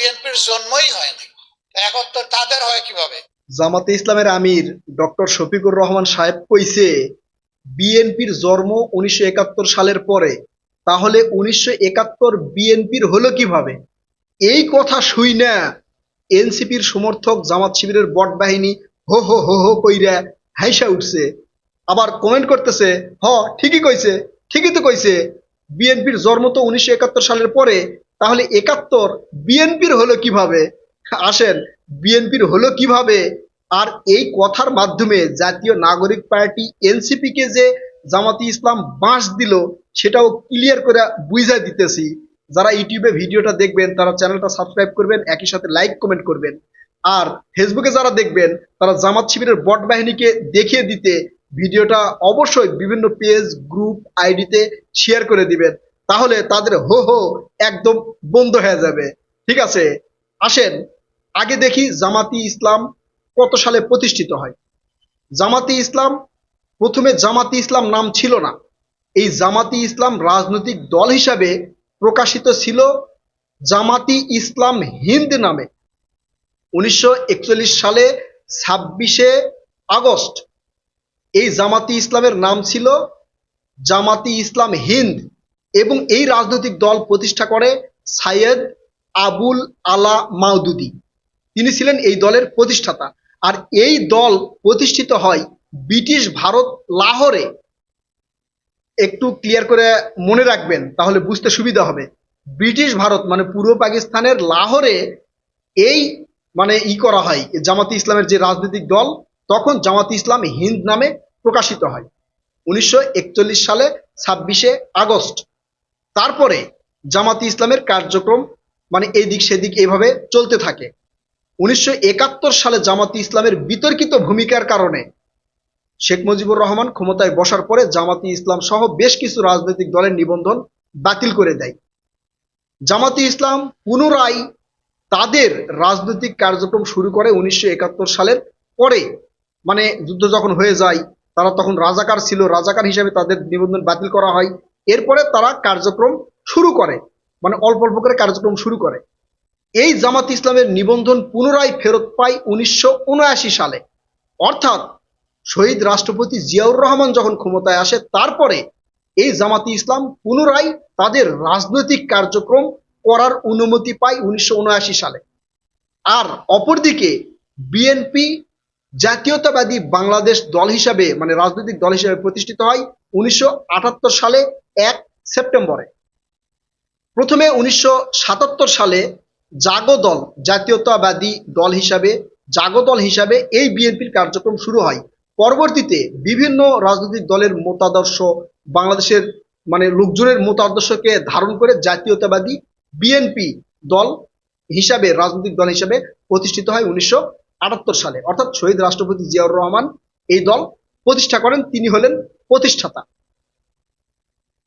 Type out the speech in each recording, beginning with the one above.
বিএনপির জন্মই হয়নি, একাত্তর তাদের হয় কিভাবে? জামাতে ইসলামের আমির ডক্টর শফিকুর রহমান সাহেব কইছে বিএনপির জন্ম 1971 সালের পরে, তাহলে 1971 বিএনপির হলো কিভাবে? এই কথা শুই না এনসিপির সমর্থক জামাত শিবিরের বট বাহিনী হো হো হো হো কইরা হাইসা উঠছে, আবার কমেন্ট করতেছে ঠিকই কইছে, ঠিকই তো কইছে, বিএনপির জন্ম তো 1971 সালের পরে, তাহলে 71 বিএনপির হলো কিভাবে? আসেন, বিএনপির হলো কিভাবে আর এই কথার মাধ্যমে জাতীয় নাগরিক পার্টি এনসিপি কে যে জামাতি ইসলাম বাঁশ দিল সেটাও ক্লিয়ার করে বুঝাই দিতেছি। যারা ইউটিউবে ভিডিওটা দেখবেন তারা চ্যানেলটা সাবস্ক্রাইব করবেন, একই সাথে লাইক কমেন্ট করবেন। আর ফেসবুকে যারা দেখবেন তারা জামাত শিবিরের বট বাহিনীকে দেখিয়ে দিতে ভিডিওটা অবশ্যই বিভিন্ন পেজ গ্রুপ আইডিতে শেয়ার করে দিবেন, তাহলে তাদের হো হো একদম বন্ধ হয়ে যাবে। ঠিক আছে, আসেন আগে দেখি জামাতি ইসলাম কত সালে প্রতিষ্ঠিত হয়। জামাতি ইসলাম, প্রথমে জামাতি ইসলাম নাম ছিল না, এই জামাতি ইসলাম রাজনৈতিক দল হিসাবে প্রকাশিত ছিল জামাতি ইসলাম হিন্দ নামে। 1941 সালে 26শে আগস্ট এই জামাতি ইসলামের নাম ছিল জামাতি ইসলাম হিন্দ, এবং এই রাজনৈতিক দল প্রতিষ্ঠা করে সাইয়েদ আবুল আলা মাওদুদি। তিনি ছিলেন এই দলের প্রতিষ্ঠাতা। আর এই দল প্রতিষ্ঠিত হয় ব্রিটিশ ভারত লাহোরে। একটু ক্লিয়ার করে মনে রাখবেন তাহলে বুঝতে সুবিধা হবে। ব্রিটিশ ভারত মানে পূর্ব পাকিস্তানের লাহোরে এই করা হয় জামাতি ইসলামের যে রাজনৈতিক দল, তখন জামাতি ইসলাম হিন্দ নামে প্রকাশিত হয় 1941 সালে 26শে আগস্ট। তারপরে জামাতি ইসলামের কার্যক্রম এদিক সেদিক এইভাবে চলতে থাকে। 1971 সালে জামাতি ইসলামের বিতর্কিত ভূমিকার কারণে শেখ মুজিবুর রহমান ক্ষমতায় বসার পরে জামাতি ইসলাম সহ বেশ কিছু রাজনৈতিক দলের নিবন্ধন বাতিল করে দেয়। জামাতি ইসলাম পুনরায় তাদের রাজনৈতিক কার্যক্রম শুরু করে 1971 সালের পরে, যুদ্ধ যখন হয়ে যায় তারা তখন রাজাকার ছিল, রাজাকার হিসেবে তাদের নিবন্ধন বাতিল করা হয়। এরপরে তারা কার্যক্রম শুরু করে, অল্প অল্প করে কার্যক্রম শুরু করে। এই জামাত ইসলামের নিবন্ধন পুনরায় ফেরত পায় 1979 সালে, অর্থাৎ শহীদ রাষ্ট্রপতি জিয়াউর রহমান যখন ক্ষমতায় আসে তারপরে এই জামাতি ইসলাম পুনরায় তাদের রাজনৈতিক কার্যক্রম করার অনুমতি পায় 1979 সালে। আর অপরদিকে বিএনপি জাতীয়তাবাদী বাংলাদেশ দল হিসাবে রাজনৈতিক দল হিসাবে প্রতিষ্ঠিত হয় 1978 সালে 1 সেপ্টেম্বরে। প্রথমে 1977 সালে জাগো দল, জাতীয়তাবাদী দল হিসাবে জাগো দল হিসাবে এই বিএনপির কার্যক্রম শুরু হয়। পরবর্তীতে বিভিন্ন রাজনৈতিক দলের মতাদর্শ, বাংলাদেশের লোকজনের মতাদর্শকে ধারণ করে জাতীয়তাবাদী বিএনপি দল হিসাবে, রাজনৈতিক দল হিসাবে প্রতিষ্ঠিত হয় 1978 সালে, অর্থাৎ শহীদ রাষ্ট্রপতি জিয়াউর রহমান এই দল প্রতিষ্ঠা করেন, তিনি হলেন প্রতিষ্ঠাতা।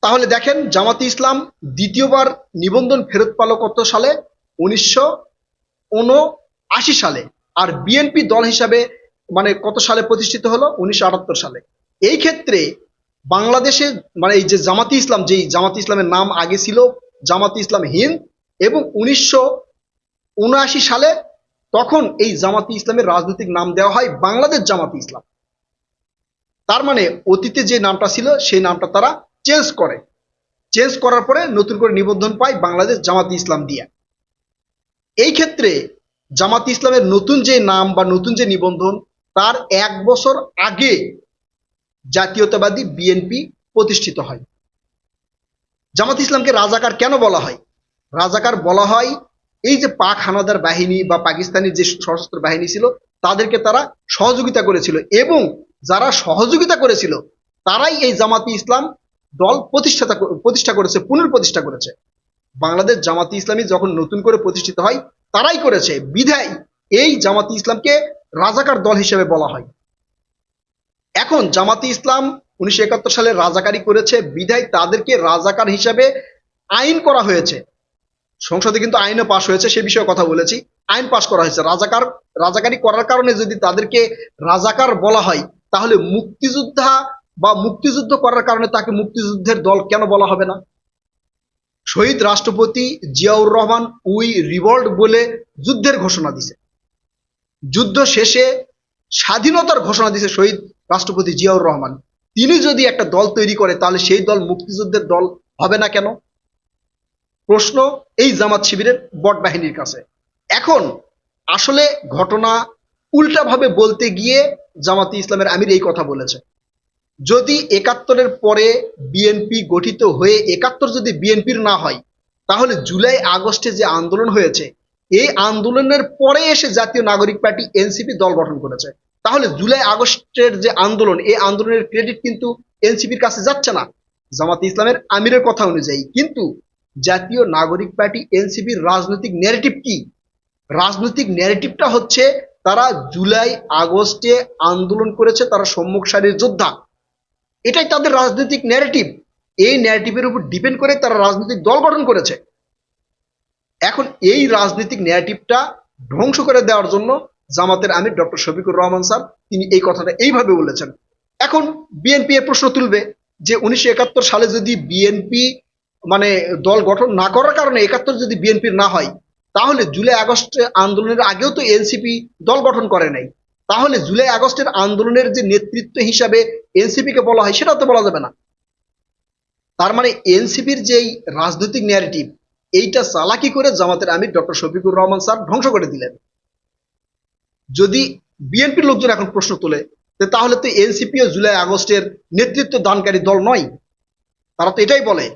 তাহলে দেখেন জামাতি ইসলাম দ্বিতীয়বার নিবন্ধন ফেরত পেল কত সালে? 1979 সালে। আর বিএনপি দল হিসাবে কত সালে প্রতিষ্ঠিত হলো? 1978 সালে। এই ক্ষেত্রে বাংলাদেশে এই যে জামাতি ইসলাম, যেই জামাতি ইসলামের নাম আগে ছিল জামাতি ইসলাম হিন্দ, এবং 1979 সালে তখন এই জামাতি ইসলামের রাজনৈতিক নাম দেওয়া হয় বাংলাদেশ জামাতি ইসলাম। তার অতীতে যে নামটা ছিল সেই নামটা তারা চেঞ্জ করার পরে নতুন করে নিবন্ধন পায় বাংলাদেশ জামাতি ইসলাম দিয়ে। এই ক্ষেত্রে জামাতি ইসলামের নতুন যে নাম বা নতুন যে নিবন্ধন, তার 1 বছর আগে জাতীয়তাবাদী বিএনপি প্রতিষ্ঠিত হয়। জামাত ইসলামকে রাজাকার কেন বলা হয়? রাজাকার বলা হয় এই যে পাক হানাদার বাহিনী বা পাকিস্তানি যে সশস্ত্র বাহিনী ছিল তাদেরকে তারা সহযোগিতা করেছিল, এবং যারা সহযোগিতা করেছিল তারাই এই জামাতি ইসলাম দল প্রতিষ্ঠা করেছে, পুনঃপ্রতিষ্ঠা করেছে। বাংলাদেশ জামাতি ইসলামী যখন নতুন করে প্রতিষ্ঠিত হয় তারাই করেছে, বিধায় এই জামাতি ইসলামকে রাজাকার দল হিসেবে বলা হয়। এখন জামাতি ইসলাম 1971 সালে রাজাকারি করেছে, বিধায় তাদেরকে রাজাকার হিসাবে আইন করা হয়েছে। সংসদে কিন্তু আইনও পাশ হয়েছে, সে বিষয়ে কথা বলেছি। আইন পাশ করা হয়েছে। রাজাকারি করার কারণে যদি তাদেরকে রাজাকার বলা হয়, তাহলে মুক্তিযুদ্ধ করার কারণে তাকে মুক্তিযুদ্ধের দল কেন বলা হবে না? শহীদ রাষ্ট্রপতি জিয়াউর রহমান উই রিভল্ট বলে যুদ্ধের ঘোষণা দিছে। যুদ্ধ শেষে স্বাধীনতার ঘোষণা দিছে শহীদ রাষ্ট্রপতি জিয়াউর রহমান। তিনি যদি একটা দল তৈরি করে তাহলে সেই দল মুক্তিযুদ্ধের দল হবে না কেন? প্রশ্ন এই জামাত শিবিরের বট বাহিনীর কাছে। এখন আসলে ঘটনা উল্টাভাবে বলতে গিয়ে জামাতে ইসলামের আমির এই কথা বলেছে। যদি ৭১-এর পরে বিএনপি গঠিত হয়ে ৭১ যদি বিএনপির না হয়, তাহলে জুলাই আগস্টে যে আন্দোলন হয়েছে এই আন্দোলনের পরে এসে জাতীয় নাগরিক পার্টি এনসিপি দল গঠন করেছে। তাহলে জুলাই আগস্টের যে আন্দোলন এই আন্দোলনের ক্রেডিট কিন্তু এনসিপির কাছে যাচ্ছে না জামাতে ইসলামের আমিরের কথা অনুযায়ী। কিন্তু জাতীয় নাগরিক পার্টি এনসিপির রাজনৈতিক ন্যারেটিভ কি? রাজনৈতিক ন্যারেটিভটা হচ্ছে তারা জুলাই আগস্টে আন্দোলন করেছে, তারা সম্মুখ সারির যোদ্ধা। এটাই তাদের রাজনৈতিক ন্যারেটিভ। এই ন্যারেটিভের উপর ডিপেন্ড করে তারা রাজনৈতিক দল গঠন করেছে। এখন এই রাজনৈতিক ন্যারেটিভটা ধ্বংস করে দেওয়ার জন্য জামাতের আমির ডক্টর শফিকুর রহমান স্যার তিনি এই কথাটা এইভাবে বলেছেন। এখন বিএনপি এর প্রশ্ন তুলবে যে ১৯৭১ সালে যদি বিএনপি মানে দল গঠন না করার কারণে ৭১ যদি বিএনপির না হয়, তাহলে জুলাই আগস্ট আন্দোলনের আগেও তো এনসিপি দল গঠন করে নাই। তাহলে জুলাই আগস্টের আন্দোলনের যে নেতৃত্ব হিসাবে এনসিপি কে বলা হয় সেটা তো বলা যাবে না। তার মানে এনসিপির যেই রাজনৈতিক ন্যারেটিভ এইটা চালাকি করে জামাতের আমির ডক্টর শফিকুর রহমান স্যার ধ্বংস করে দিলেন। যদি বিএনপির লোকজন এখন প্রশ্ন তোলে তাহলে তো এনসিপি ও জুলাই আগস্টের নেতৃত্ব দানকারী দল নয়। তারা তো এটাই বলে,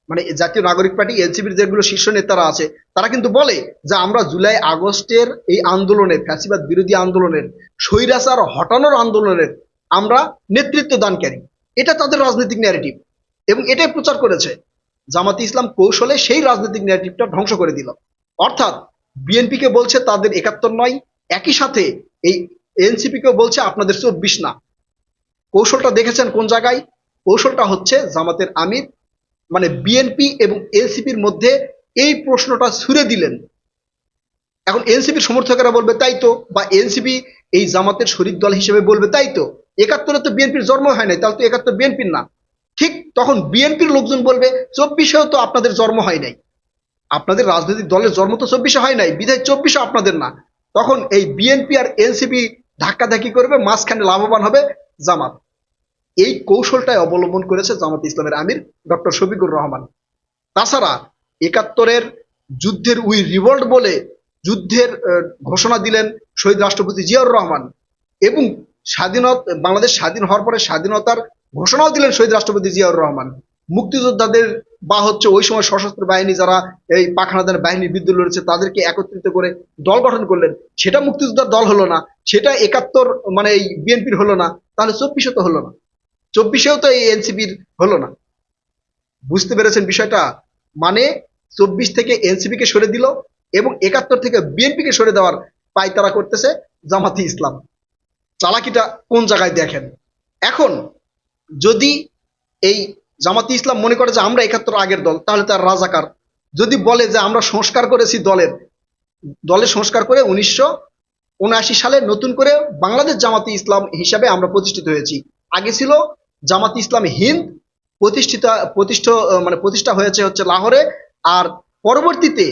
মানে জাতীয় নাগরিক পার্টি এনসিপির যেগুলো শীর্ষ নেতারা আছে তারা কিন্তু বলে যে আমরা জুলাই আগস্টের এই আন্দোলনে, ফ্যাসিবাদ বিরোধী আন্দোলনের, স্বৈরাচার হটানোর আন্দোলনের আমরা নেতৃত্ব দানকারী। এটা তাদের রাজনৈতিক ন্যারেটিভ এবং এটাই প্রচার করেছে। জামাতে ইসলাম কৌশলে সেই রাজনৈতিক ন্যারেটিভটা ধ্বংস করে দিল। অর্থাৎ বিএনপি কে বলছে তাদের ৭১ নয়, একই সাথে এই এনসিপি কে বলছে আপনাদের ২৪ না। কৌশলটা দেখেছেন কোন জায়গায়? কৌশলটা হচ্ছে জামাতের আমির মানে বিএনপি এবং এনসিপির মধ্যে এই প্রশ্নটা ছুড়ে দিলেন। এখন এনসিপির সমর্থকেরা বলবে তাই তো, বা এনসিপি এই জামাতের শরিক দল হিসেবে বলবে তাই তো, ৭১-এ তো বিএনপির জন্ম হয় নাই, তাহলে তো ৭১ বিএনপির না। ঠিক তখন বিএনপির লোকজন বলবে ২৪-এও তো আপনাদের জন্ম হয় নাই, আপনাদের রাজনৈতিক দলের জন্ম তো ২৪-এ হয় নাই, বিধায় ২৪-এ আপনাদের না। তখন এই বিএনপি আর এনসিপি ধাক্কাধাক্কি করবে, মাঝখানে লাভবান হবে জামাত। এই কৌশলটাই অবলম্বন করেছে জামাত ইসলামের আমির ডক্টর শফিকুর রহমান। তাছাড়া ৭১-এর যুদ্ধের উই রিভল্ট বলে যুদ্ধের ঘোষণা দিলেন শহীদ রাষ্ট্রপতি জিয়াউর রহমান এবং বাংলাদেশ স্বাধীন হওয়ার পরে স্বাধীনতার ঘোষণাও দিলেন শহীদ রাষ্ট্রপতি জিয়াউর রহমান। মুক্তিযোদ্ধাদের বা হচ্ছে ওই সময় সশস্ত্র বাহিনী যারা এই পাখানাদার বাহিনীর বিরুদ্ধে লড়েছে তাদেরকে একত্রিত করে দল গঠন করলেন। সেটা মুক্তিযোদ্ধার দল হলো না, সেটা ৭১ মানে এই বিএনপির হলো না, তাহলে ২৪-এ তো হলো না, ২৪-এও তো এই এনসিপির হলো না। বুঝতে পেরেছেন বিষয়টা? মানে ২৪ থেকে এনসিপি কে সরে দিল এবং ৭১ থেকে বিএনপি কে সরে দেওয়ার পায়তারা করতেছে জামাতে ইসলাম। চালাকিটা কোন জায়গায় দেখেন। এখন যদি এই জামাতে ইসলাম মনে করে যে আমরা ৭১ আগের দল, তাহলে তার রাজাকার। যদি বলে যে আমরা সংস্কার করেছি দলের সংস্কার করে ১৯৭৯ সালে নতুন করে বাংলাদেশ জামাতে ইসলাম হিসাবে আমরা প্রতিষ্ঠিত হয়েছি, আগে ছিল জামাতে ইসলাম হিন্দ, প্রতিষ্ঠা হয়েছে হচ্ছে লাহোরে, আর পরবর্তীতে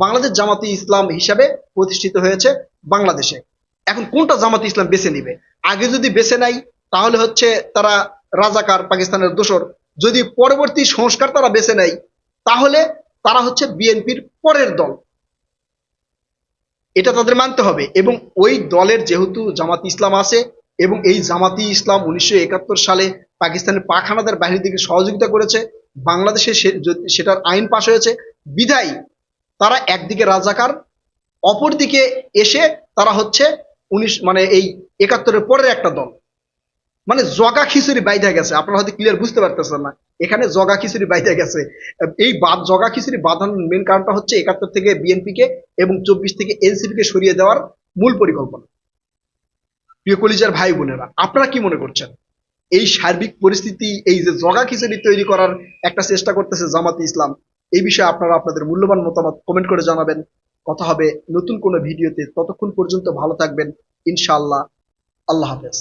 বাংলাদেশ জামাতে ইসলাম হিসাবে প্রতিষ্ঠিত হয়েছে বাংলাদেশে। এখন কোনটা জামাতে ইসলাম বেছে নিবে? আগে যদি বেছে নেয় তাহলে হচ্ছে তারা রাজাকার, পাকিস্তানের দোসর। যদি পরবর্তী সংস্কার তারা বেছে নেয় তাহলে তারা হচ্ছে বিএনপির পরের দল, এটা তাদের মানতে হবে। এবং ওই দলের যেহেতু জামাতে ইসলাম আছে এবং এই জামাতি ইসলাম ১৯৭১ সালে পাকিস্তানের পাক হানাদার বাহিনীর দিকে সহযোগিতা করেছে, বাংলাদেশে সেটার আইন পাশ হয়েছে, বিধায় তারা একদিকে রাজাকার, অপরদিকে এসে তারা হচ্ছে এই ৭১-এর পরের একটা দল। মানে জগা খিচুড়ি বাইধা গেছে। আপনারা হয়তো ক্লিয়ার বুঝতে পারতেছেন না, এখানে জগা খিচুড়ি বাইধা গেছে। এই জগা খিচুড়ি বাঁধানোর মেন কারণটা হচ্ছে ৭১ থেকে বিএনপি কে এবং ২৪ থেকে এনসিপি কে সরিয়ে দেওয়ার মূল পরিকল্পনা। প্রিয় কলিজার ভাই বোনেরা, আপনারা কি মনে করছেন? এই সার্বিক পরিস্থিতি, এই যে জগা খিচুড়ি তৈরি করার একটা চেষ্টা করতেছে জামাতে ইসলাম, এই বিষয়ে আপনারা আপনাদের মূল্যবান মতামত কমেন্ট করে জানাবেন। কথা হবে নতুন কোনো ভিডিওতে, ততক্ষণ পর্যন্ত ভালো থাকবেন ইনশাআল্লাহ। আল্লাহ হাফেজ।